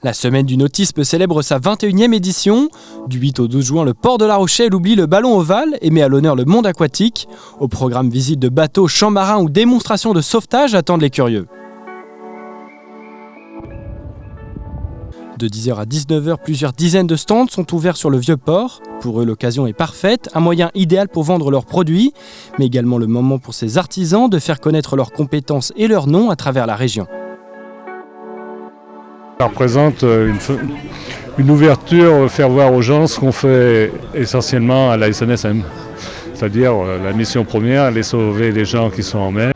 La Semaine du Nautisme célèbre sa 21e édition. Du 8 au 12 juin, le port de La Rochelle oublie le ballon ovale et met à l'honneur le monde aquatique. Au programme visite de bateaux, champs marins ou démonstrations de sauvetage attendent les curieux. De 10h à 19h, plusieurs dizaines de stands sont ouverts sur le Vieux-Port. Pour eux, l'occasion est parfaite, un moyen idéal pour vendre leurs produits, mais également le moment pour ces artisans de faire connaître leurs compétences et leurs noms à travers la région. Ça représente une ouverture, faire voir aux gens ce qu'on fait essentiellement à la SNSM. C'est-à-dire la mission première, aller sauver les gens qui sont en mer.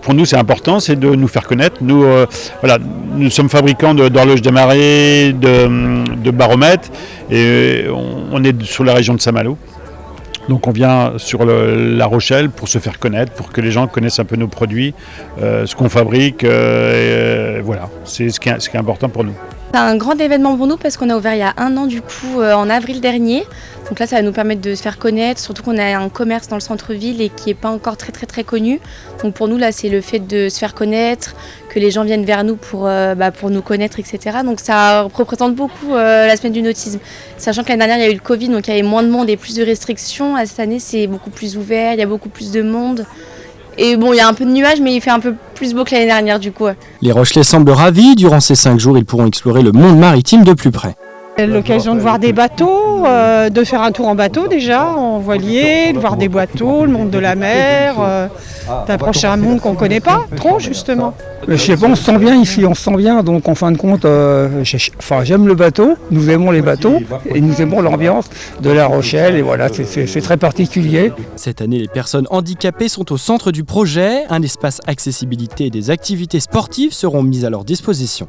Pour nous, c'est important, c'est de nous faire connaître. Nous sommes fabricants d'horloges d'amarré, de baromètres, et on est sur la région de Saint-Malo. Donc on vient sur La Rochelle pour se faire connaître, pour que les gens connaissent un peu nos produits, ce qu'on fabrique. Voilà, c'est ce qui est important pour nous. C'est un grand événement pour nous parce qu'on a ouvert il y a 1 an du coup en avril dernier. Donc là ça va nous permettre de se faire connaître, surtout qu'on a un commerce dans le centre-ville et qui n'est pas encore très connu. Donc pour nous là c'est le fait de se faire connaître, que les gens viennent vers nous pour nous connaître, etc. Donc ça représente beaucoup la Semaine du Nautisme. Sachant que l'année dernière il y a eu le Covid, donc il y avait moins de monde et plus de restrictions. Cette année c'est beaucoup plus ouvert, il y a beaucoup plus de monde. Et bon, il y a un peu de nuages, mais il fait un peu plus beau que l'année dernière du coup. Les Rochelais semblent ravis. Durant ces 5 jours, ils pourront explorer le monde maritime de plus près. L'occasion de voir des bateaux, de faire un tour en bateau déjà, en voilier, de voir des bateaux, le monde de la mer, d'approcher un monde qu'on ne connaît pas trop justement. Je sais pas, on se sent bien ici, on se sent bien, donc en fin de compte, j'aime le bateau, nous aimons les bateaux et nous aimons l'ambiance de La Rochelle et voilà, c'est très particulier. Cette année, les personnes handicapées sont au centre du projet. Un espace accessibilité et des activités sportives seront mises à leur disposition.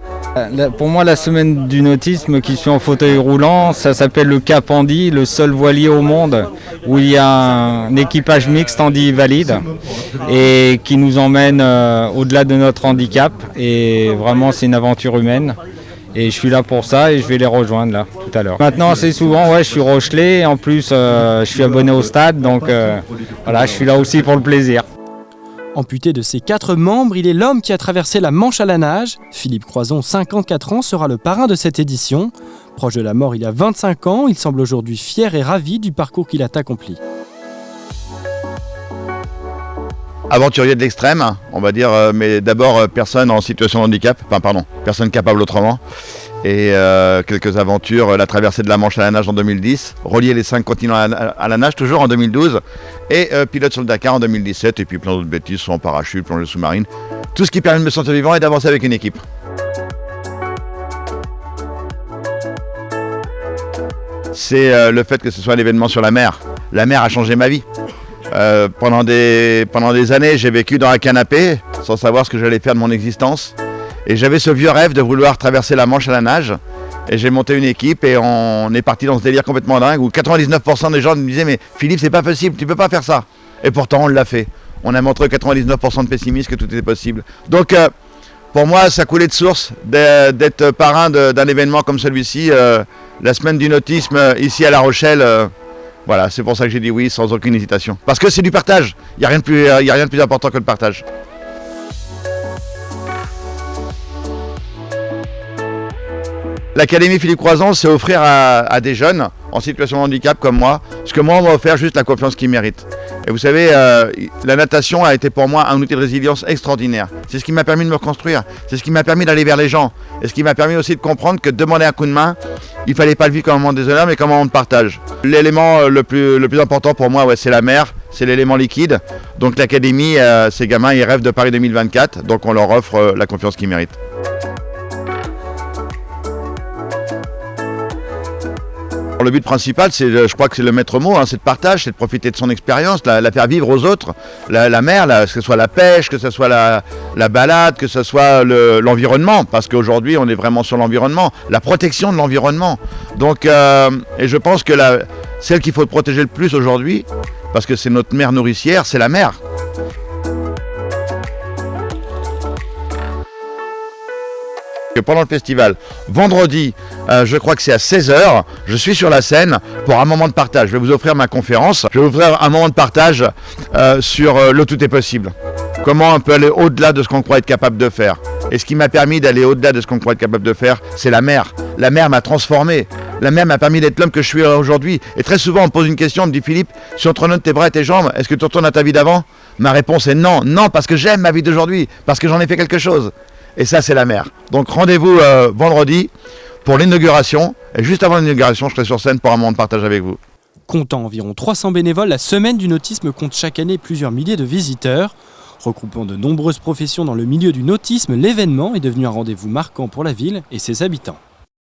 Pour moi, la Semaine du Nautisme qui suit en fauteuil roulant, ça s'appelle le Cap Handi, le seul voilier au monde où il y a un équipage mixte handi-valide et qui nous emmène au-delà de notre handicap. Et vraiment c'est une aventure humaine et je suis là pour ça et je vais les rejoindre là tout à l'heure. Maintenant assez souvent je suis Rochelais, en plus je suis abonné au stade donc voilà, je suis là aussi pour le plaisir. Amputé de ses 4 membres, il est l'homme qui a traversé la Manche à la nage. Philippe Croison, 54 ans, sera le parrain de cette édition. Proche de la mort il y a 25 ans, il semble aujourd'hui fier et ravi du parcours qu'il a accompli. Aventurier de l'extrême, on va dire, mais d'abord personne en situation de handicap, personne capable autrement. Et quelques aventures, la traversée de la Manche à la nage en 2010, relier les 5 continents à la nage toujours en 2012, et pilote sur le Dakar en 2017, et puis plein d'autres bêtises, soit en parachute, plongée sous-marine. Tout ce qui permet de me sentir vivant et d'avancer avec une équipe. C'est le fait que ce soit un événement sur la mer. La mer a changé ma vie. Pendant des années, j'ai vécu dans un canapé sans savoir ce que j'allais faire de mon existence. Et j'avais ce vieux rêve de vouloir traverser la Manche à la nage. Et j'ai monté une équipe et on est parti dans ce délire complètement dingue où 99% des gens me disaient « Mais Philippe, c'est pas possible, tu peux pas faire ça ». Et pourtant, on l'a fait. On a montré 99% de pessimistes que tout était possible. Donc, pour moi, ça coulait de source d'être parrain d'un événement comme celui-ci. La Semaine du Nautisme ici à La Rochelle. Voilà, c'est pour ça que j'ai dit oui sans aucune hésitation. Parce que c'est du partage, il n'y a rien de plus important que le partage. L'Académie Philippe Croison, c'est offrir à des jeunes en situation de handicap comme moi, ce que moi on m'a offert juste la confiance qu'ils méritent. Et vous savez, la natation a été pour moi un outil de résilience extraordinaire. C'est ce qui m'a permis de me reconstruire, c'est ce qui m'a permis d'aller vers les gens, et ce qui m'a permis aussi de comprendre que demander un coup de main, il ne fallait pas le vivre comme un moment de déshonneur, mais comme un moment de partage. L'élément le plus important pour moi, c'est la mer, c'est l'élément liquide. Donc l'Académie, ces gamins, ils rêvent de Paris 2024, donc on leur offre la confiance qu'ils méritent. Le but principal, je crois que c'est le maître mot, c'est de partage, c'est de profiter de son expérience, la faire vivre aux autres, la mer, que ce soit la pêche, que ce soit la balade, que ce soit l'environnement, parce qu'aujourd'hui on est vraiment sur l'environnement, la protection de l'environnement. Donc, et je pense que celle qu'il faut protéger le plus aujourd'hui, parce que c'est notre mère nourricière, c'est la mer. Pendant le festival, vendredi, je crois que c'est à 16h, je suis sur la scène pour un moment de partage. Je vais vous offrir ma conférence, je vais vous offrir un moment de partage sur le tout est possible. Comment on peut aller au-delà de ce qu'on croit être capable de faire. Et ce qui m'a permis d'aller au-delà de ce qu'on croit être capable de faire, c'est la mer. La mer m'a transformé. La mer m'a permis d'être l'homme que je suis aujourd'hui. Et très souvent, on me pose une question, on me dit, Philippe, si on te redonne tes bras et tes jambes, est-ce que tu retournes à ta vie d'avant? Ma réponse est non. Non, parce que j'aime ma vie d'aujourd'hui, parce que j'en ai fait quelque chose. Et ça, c'est la mer. Donc rendez-vous vendredi pour l'inauguration. Et juste avant l'inauguration, je serai sur scène pour un moment de partage avec vous. Comptant environ 300 bénévoles, la Semaine du Nautisme compte chaque année plusieurs milliers de visiteurs. Regroupant de nombreuses professions dans le milieu du nautisme, l'événement est devenu un rendez-vous marquant pour la ville et ses habitants.